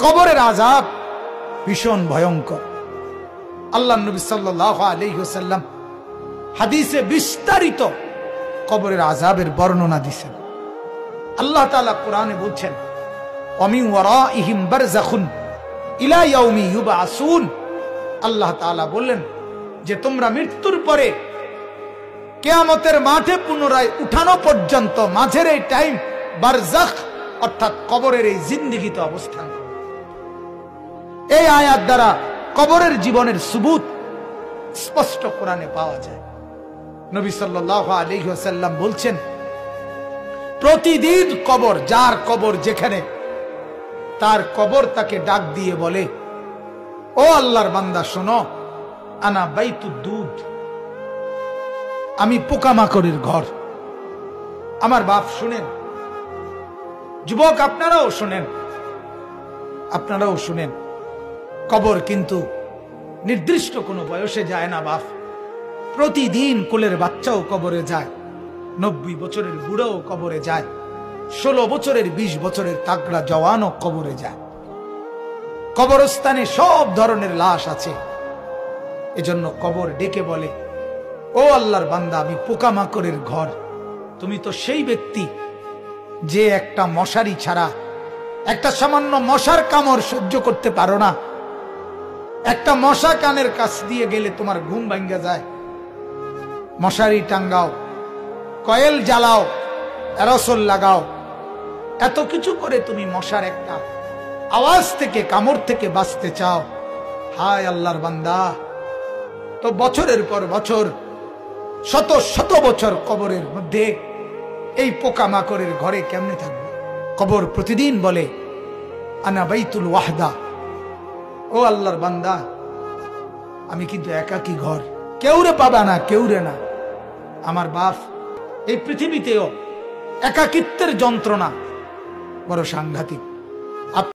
কবরের আযাব ভীষণ ভয়ঙ্কর। আল্লাহ নবী সাল্লাল্লাহু আলাইহি ওয়াসাল্লাম হাদিসে বিস্তারিত কবরের আযাবের বর্ণনা দিয়েছেন। আল্লাহ তাআলা কোরআনে বলছেন, ওয়ামিন ওয়ারাইহিম বারযাখুন ইলা ইয়াউমি ইউবআসুন। আল্লাহ তাআলা বললেন যে তোমরা মৃত্যুর পরে কিয়ামতের মাঠে পুনরায় উঠানো পর্যন্ত মাঝের এই টাইম বারযাখ অর্থাৎ কবরের এই জিন্দেগিতে অবস্থান। এই আয়াত দ্বারা কবরের জীবনের সুবুত স্পষ্ট কোরআনে পাওয়া যায়। নবী সাল্লাল্লাহু আলাইহি ওয়াসাল্লাম বলছেন, প্রতিদিন কবর, যার কবর যেখানে, তার কবর তাকে ডাক দিয়ে বলে, ও আল্লাহর বান্দা শোনো, আনা বাইতুদ দুদ, আমি পোকামাকড়ের ঘর। আমার বাপ শুনেন, যুবক আপনারাও শুনেন, আপনারাও শুনেন, কবর কিন্তু নির্দিষ্ট কোনো বয়সে যায় না বাপ। প্রতিদিন কোলের বাচ্চাও কবরে যায়, 90 বছরের বুড়াও কবরে যায়, 16 বছরের 20 বছরের তাগড়া জওয়ানও কবরে যায়। কবরস্থানে সব ধরনের লাশ আছে। এজন্য কবর ডেকে বলে, ও আল্লাহর বান্দা, আমি পোকামাকড়ের ঘর। তুমি তো সেই ব্যক্তি যে একটা মশারি ছাড়া, একটা সামান্য মশার কামড় সহ্য করতে পারো না। একটা মশা কানের কাছ দিয়ে গেলে তোমার ঘুম ভাঙ্গা যায়। মশারি টাঙ্গাও, কয়েল জ্বালাও, অ্যারোসল লাগাও, এত কিছু করে তুমি মশার একটা আওয়াজ থেকে, কামড় থেকে বাঁচতে চাও। হায় আল্লাহর বান্দা, তো বছরের পর বছর, শত শত বছর কবরের মধ্যে এই পোকামাকড়ের ঘরে কেমনে থাকবে? কবর প্রতিদিন বলে, আনা বাইতুল ওয়াহদা, ও আল্লাহর বান্দা, আমি কিন্তু একাকী ঘর, কেউরে পাবা না, কেউরে না। আমার বাপ, এই পৃথিবীতেও একাকিত্বের যন্ত্রণা বড় সাংঘাতিক।